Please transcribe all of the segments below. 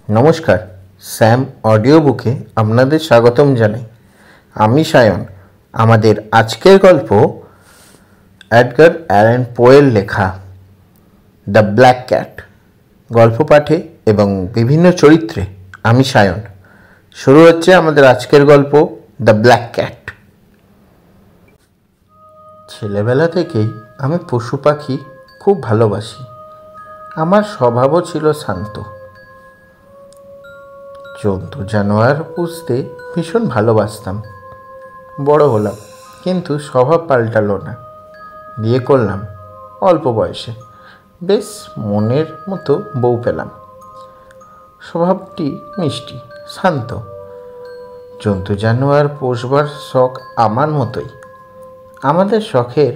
নমস্কার, Sam audio বুকে আপনাদের স্বাগতম জানাই। আমি সায়ন। আমাদের আজকের গল্প এডগার অ্যালান পোয়ের লেখা দ্য ব্ল্যাক ক্যাট। গল্প পাঠে এবং বিভিন্ন চরিত্রে আমি সায়ন। শুরু হচ্ছে আমাদের আজকের গল্প দ্য ব্ল্যাক ক্যাট। ছেলেবেলা থেকেই আমি পশু পাখি খুব ভালোবাসি। আমার স্বভাবও ছিল শান্ত। জন্তু জানোয়ার পুষতে ভীষণ ভালোবাসতাম। বড় হলাম, কিন্তু স্বভাব পাল্টালো না। বিয়ে করলাম অল্প বয়সে, বেশ মনের মতো বউ পেলাম। স্বভাবটি মিষ্টি, শান্ত। জন্তু জানোয়ার পোষবার শখ আমার মতোই। আমাদের শখের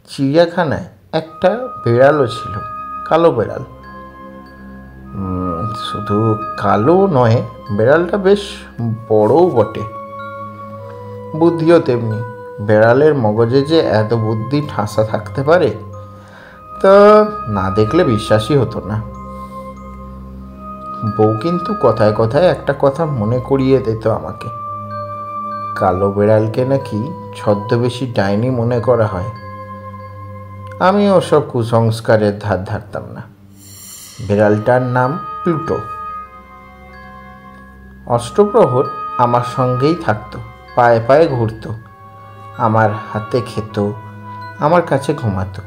চিড়িয়াখানায় একটা বেড়ালও ছিল, কালো বেড়াল। শুধু কালো নয়, বেড়ালটা বেশ বড়ও বটে, বুদ্ধিও তেমনি। বেড়ালের মগজে যে এত বুদ্ধি ঠাসা থাকতে পারে তা না দেখলে বিশ্বাসই হতো না। বউ কিন্তু কথায় কথায় একটা কথা মনে করিয়ে দিত আমাকে। কালো বেড়ালকে নাকি ছদ্মবেশী ডাইনি মনে করা হয়। আমি ওসব কুসংস্কারের ধার ধারতাম না। বেড়ালটার নাম প্লুটো। অষ্টপ্রহর আমার সঙ্গেই থাকতো, পায়ে পায়ে ঘুরতো, আমার হাতে খেত, আমার কাছে ঘুমাতো।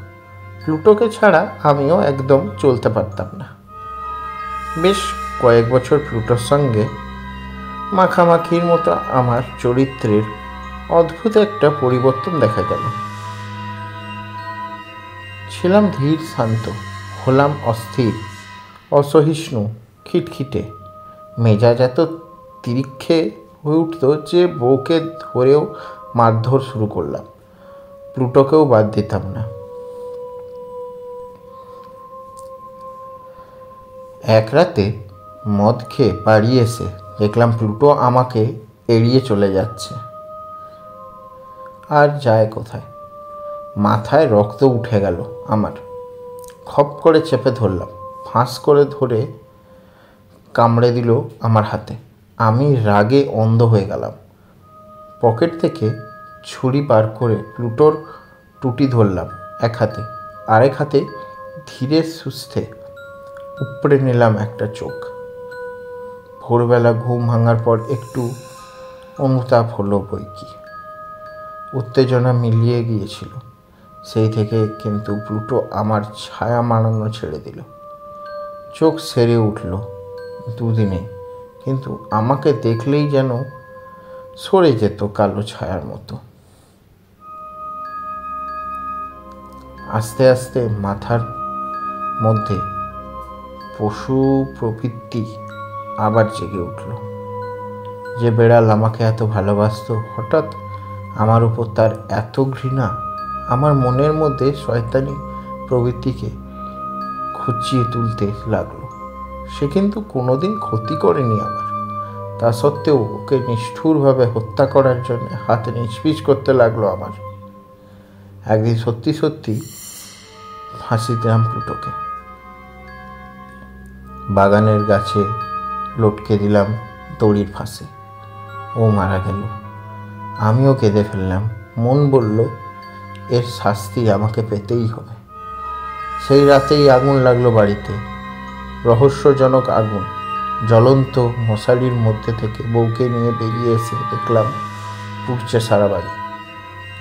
প্লুটোকে ছাড়া আমিও একদম চলতে পারতাম না। বেশ কয়েক বছর প্লুটোর সঙ্গে মাখামাখির মতো আমার চরিত্রের অদ্ভুত একটা পরিবর্তন দেখা গেল। ছিলাম ধীর শান্ত, হলাম অস্থির, অসহিষ্ণু, খিটখিটে। মেজাজ এত তিরিক্ষে হয়ে উঠত যে বউকে ধরেও মারধর শুরু করলাম। প্লুটোকেও বাদ দিতাম না। এক রাতে মদ খেয়ে বাড়ি এসে দেখলাম প্লুটো আমাকে এড়িয়ে চলে যাচ্ছে। আর যায় কোথায়? মাথায় রক্ত উঠে গেল আমার। খপ করে চেপে ধরলাম, ফাঁস করে ধরে কামড়ে দিল আমার হাতে। আমি রাগে অন্ধ হয়ে গেলাম। পকেট থেকে ছুরি বার করে প্লুটোর টুটি ধরলাম এক হাতে, আরেক হাতে ধীরে সুস্থে উপড়ে নিলাম একটা চোখ। ভোরবেলা ঘুম ভাঙার পর একটু অনুতাপ হলো বইকি। উত্তেজনা মিলিয়ে গিয়েছিল সেই থেকে, কিন্তু প্লুটো আমার ছায়া মারানো ছেড়ে দিল। চোখ সেরে উঠল দুদিনে, কিন্তু আমাকে দেখলেই যেন সরে যেত কালো ছায়ার মতো। আস্তে আস্তে মাথার মধ্যে পশু প্রবৃত্তি আবার জেগে উঠল। যে বেড়াল আমাকে এত ভালোবাসতো, হঠাৎ আমার উপর তার এত ঘৃণা। আমার মনের মধ্যে শয়তানি প্রবৃত্তিকে খুঁচিয়ে তুলতে লাগলো। সে কিন্তু কোনোদিন ক্ষতি করেনি আমার, তা সত্ত্বেও ওকে নিষ্ঠুরভাবে হত্যা করার জন্য হাতে নিষ্পিস করতে লাগলো আমার। একদিন সত্যি সত্যি ফাঁসি দিলাম প্লুটোকে। বাগানের গাছে লটকে দিলাম দড়ির ফাঁসে। ও মারা গেল, আমিও কেঁদে ফেললাম। মন বলল এর শাস্তি আমাকে পেতেই হবে। সেই রাতেই আগুন লাগলো বাড়িতে, রহস্যজনক আগুন। জ্বলন্ত মশালির মধ্যে থেকে বউকে নিয়ে বেরিয়ে এসে দেখলাম পুড়ছে সারা বাড়ি।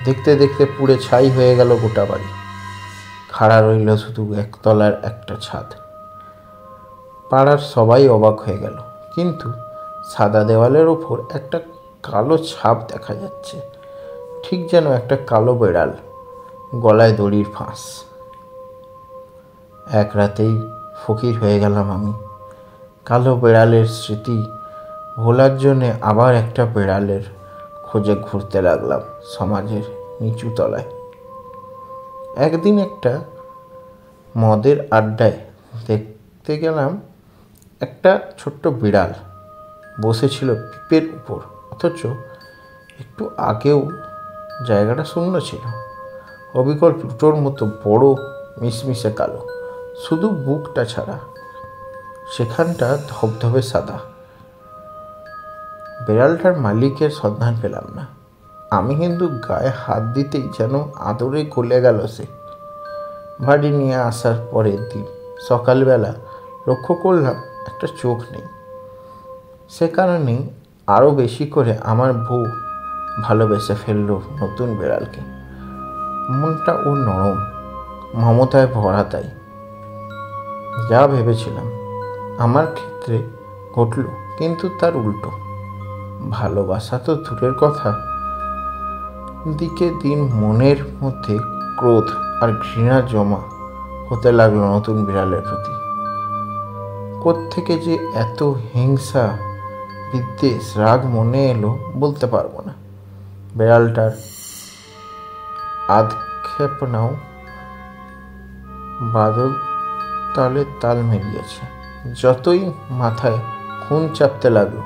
দেখতে দেখতে পুড়ে ছাই হয়ে গেল গোটা বাড়ি। খাড়া রইল শুধু একতলার একটা ছাদ। পাড়ার সবাই অবাক হয়ে গেল, কিন্তু সাদা দেওয়ালের ওপর একটা কালো ছাপ দেখা যাচ্ছে, ঠিক যেন একটা কালো বেড়াল, গলায় দড়ির ফাঁস। এক রাতেই ফকির হয়ে গেলাম আমি। কালো বেড়ালের স্মৃতি ভোলার জন্যে আবার একটা বেড়ালের খোঁজে ঘুরতে লাগলাম সমাজের নিচু তলায়। একদিন একটা মদের আড্ডায় দেখতে গেলাম একটা ছোট্ট বিড়াল বসেছিল পিপের উপর, অথচ একটু আগেও জায়গাটা শূন্য ছিল। অবিকল প্লুটোর মতো বড়, মিশমিশে কালো, শুধু বুকটা ছাড়া। সেখানটা ধবধবে সাদা। বেড়ালটার মালিকের সন্ধান পেলাম না। আমি কিন্তু গায়ে হাত দিতেই যেন আদরে গলে গেল সে। বাড়ি নিয়ে আসার পরের দিন সকালবেলা লক্ষ্য করলাম একটা চোখ নেই। সে কারণেই আরও বেশি করে আমার বউ ভালোবেসে ফেলল নতুন বেড়ালকে। মনটা ও নরম, মমতায় ভরা। তাই যা ভেবেছিলাম আমার ক্ষেত্রে ঘটল, কিন্তু তার উল্টো। ভালোবাসা তো দূরের কথা, দিকে দিন মনের মধ্যে ক্রোধ আর ঘৃণা জমা হতে লাগলো নতুন বিড়ালের প্রতি। কোত্থেকে যে এত হিংসা, বিদ্বেষ, রাগ মনে এলো বলতে পারবো না। বিড়ালটার আধক্ষেপণাও বাদল তালে তাল মিলিয়েছে। যতই মাথায় খুন চাপতে লাগলো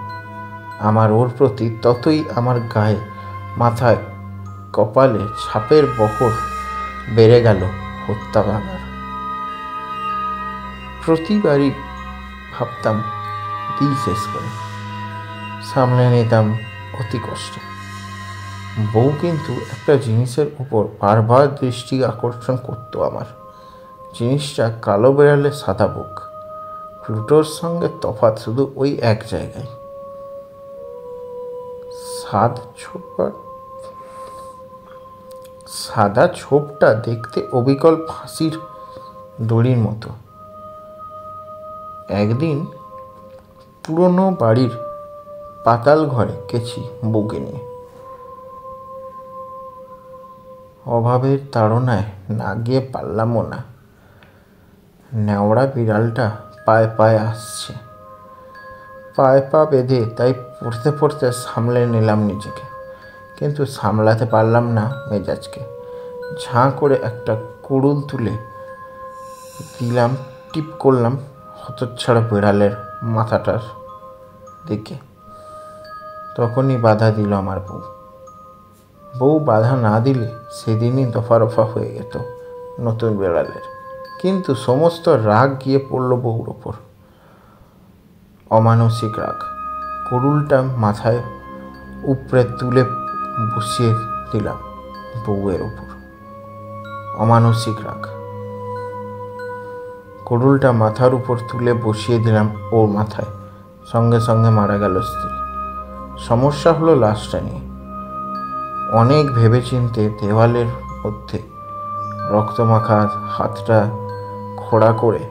আমার ওর প্রতি, ততই আমার গায়ে, মাথায়, কপালে ছাপের বহর বেড়ে গেল হত্যা ভাঙার। প্রতিবারই ভাবতাম দিল শেষ করে সামলে নিতাম অতি কষ্টে। বউ কিন্তু একটা জিনিসের উপর বারবার দৃষ্টি আকর্ষণ করতো আমার। জিনিসটা কালো বেড়ালের সাদা বুক। প্লুটোর সঙ্গে তফাৎ শুধু ওই এক জায়গায়। সাদা ছোপটা দেখতে অবিকল ফাঁসির দড়ির মতো। একদিন পুরনো বাড়ির পাতাল ঘরে গেছি বউকে নিয়ে। অভাবের তাড়নায় না গিয়ে পারলামও না। নেওড়া বিড়ালটা পায়ে পায়ে আসছে, পায়ে পা বেঁধে তাই পড়তে পড়তে সামলে নিলাম নিজেকে, কিন্তু সামলাতে পারলাম না মেজাজকে। ঝাঁ করে একটা কুড়ুল তুলে দিলাম, টিপ করলাম হতচ্ছাড়া বিড়ালের মাথাটার দিকে। তখনই বাধা দিল আমার বউ বাধা না দিলে সেদিনই দফা রফা হয়ে যেত নতুন বিড়ালের। কিন্তু সমস্ত রাগ গিয়ে পড়ল বউর ওপর, অমানসিক রাগ। কুড়ুলটা মাথায় উপরে তুলে বসিয়ে দিলাম বউয়ের ওপর। অমানসিক রাগ। কুড়ুলটা মাথার উপর তুলে বসিয়ে দিলাম ওর মাথায়। সঙ্গে সঙ্গে মারা গেল স্ত্রী। সমস্যা হলো লাশটা নিয়ে। অনেক ভেবেচিন্তে দেওয়ালের মধ্যে রক্তমাখা হাতটা খোঁড়া করে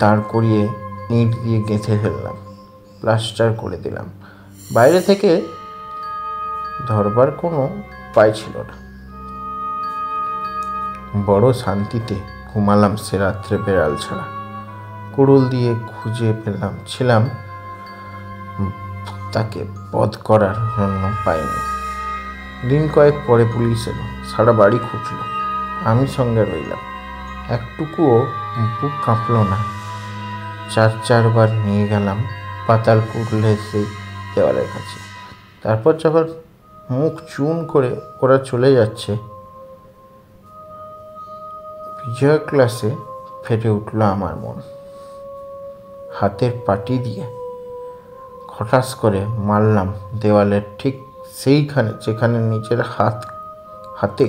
দাঁড় করিয়ে ইঁট দিয়ে গেঁথে ফেললাম, প্লাস্টার করে দিলাম। বাইরে থেকে ধরবার কোনো উপায় ছিল না। বড় শান্তিতে ঘুমালাম সে রাত্রে বেড়াল ছাড়া। কুড়ুল দিয়ে খুঁজে ছিলাম তাকে বধ করার জন্য, পাইনি। দিন কয়েক পরে পুলিশ এলো, সারা বাড়ি খুঁজল, আমি সঙ্গে রইলাম। একটুকুও বুক কাঁপল না। 4-4 নিয়ে গেলাম পাতাল কুড়লে সেই দেওয়ালের কাছে। তারপর যখন মুখ চুন করে ওরা চলে যাচ্ছে, বিজয় ক্লাসে ফেটে উঠল আমার মন। হাতের পাটি দিয়ে খটাস করে মারলাম দেওয়ালের ঠিক সেইখানে যেখানে নিজের হাতে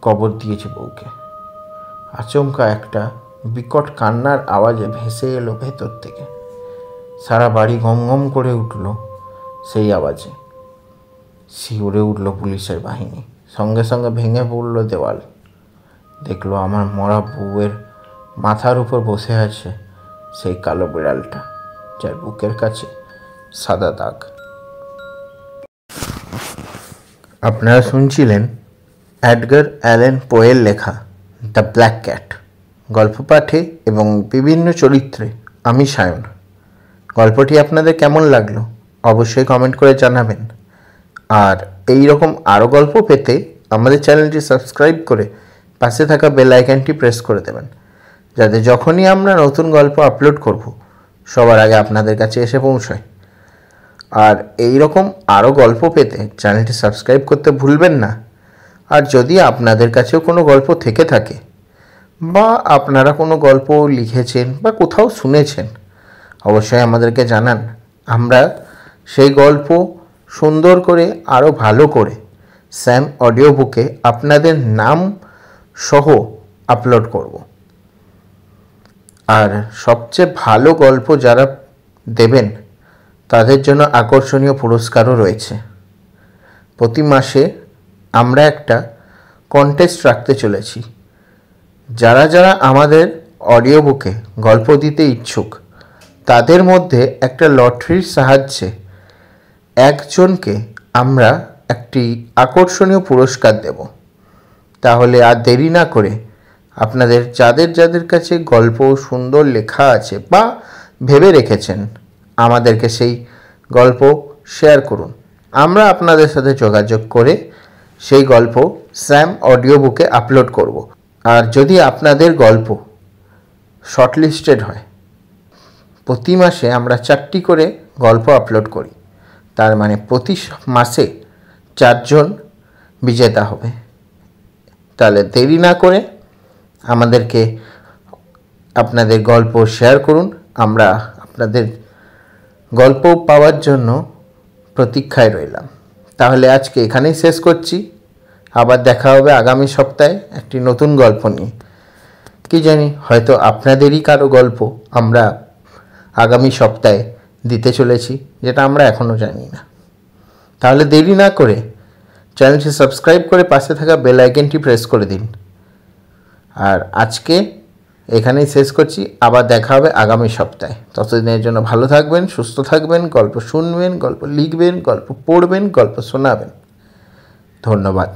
কবর দিয়েছে বউকে। আচমকা একটা বিকট কান্নার আওয়াজে ভেসে এলো ভেতর থেকে। সারা বাড়ি গম গম করে উঠল সেই আওয়াজে। শিউরে উঠল পুলিশের বাহিনী। সঙ্গে সঙ্গে ভেঙে পড়ল দেওয়াল। দেখলো আমার মরা বউয়ের মাথার উপর বসে আছে সেই কালো বিড়ালটা, যার বুকের কাছে সাদা দাগ। আপনারা শুনছিলেন এডগার অ্যালেন পোয়ের লেখা দ্য ব্ল্যাক ক্যাট। গল্প পাঠে এবং বিভিন্ন চরিত্রে আমি সায়ন। গল্পটি আপনাদের কেমন লাগলো অবশ্যই কমেন্ট করে জানাবেন। আর এই রকম আরও গল্প পেতে আমাদের চ্যানেলটি সাবস্ক্রাইব করে পাশে থাকা বেল আইকনটি প্রেস করে দেবেন, যাতে যখনই আমরা নতুন গল্প আপলোড করব সবার আগে আপনাদের কাছে এসে পৌঁছায়। আর এই রকম আরও গল্প পেতে চ্যানেলটি সাবস্ক্রাইব করতে ভুলবেন না। আর যদি আপনাদের কাছেও কোনো গল্প থেকে থাকে বা আপনারা কোনো গল্প লিখেছেন বা কোথাও শুনেছেন, অবশ্যই আমাদেরকে জানান। আমরা সেই গল্প সুন্দর করে আরও ভালো করে স্যাম অডিও বুকে আপনাদের নাম সহ আপলোড করব। আর সবচেয়ে ভালো গল্প যারা দেবেন তাদের জন্য আকর্ষণীয় পুরস্কারও রয়েছে। প্রতি মাসে আমরা একটা কন্টেস্ট রাখতে চলেছি। যারা যারা আমাদের অডিও বুকে গল্প দিতে ইচ্ছুক তাদের মধ্যে একটা লটারির সাহায্যে একজনকে আমরা একটি আকর্ষণীয় পুরস্কার দেব। তাহলে আর দেরি না করে আপনাদের যাদের যাদের কাছে গল্প সুন্দর লেখা আছে বা ভেবে রেখেছেন আমাদেরকে সেই গল্প শেয়ার করুন। আমরা আপনাদের সাথে যোগাযোগ করে সেই গল্প স্যাম অডিও বুকে আপলোড করব। আর যদি আপনাদের গল্প শর্টলিস্টেড হয়, প্রতি মাসে আমরা 4টি করে গল্প আপলোড করি, তার মানে প্রতি মাসে 4 জন বিজেতা হবে। তাহলে দেরি না করে আমাদেরকে আপনাদের গল্প শেয়ার করুন। আমরা আপনাদের গল্প পাওয়ার জন্য প্রতীক্ষায় রইলাম। তাহলে আজকে এখানেই শেষ করছি। আবার দেখা হবে আগামী সপ্তাহে একটি নতুন গল্প নিয়ে। কি জানি, হয়তো আপনাদেরই কারো গল্প আমরা আগামী সপ্তাহে দিতে চলেছি, যেটা আমরা এখনও জানি না। তাহলে দেরি না করে চ্যানেলটি সাবস্ক্রাইব করে পাশে থাকা বেল আইকনটি প্রেস করে দিন। আর আজকে এখানেই শেষ করছি। আবার দেখা হবে আগামী সপ্তাহে। ততদিনের জন্য ভালো থাকবেন, সুস্থ থাকবেন, গল্প শুনবেন, গল্প লিখবেন, গল্প পড়বেন, গল্প শোনাবেন। ধন্যবাদ।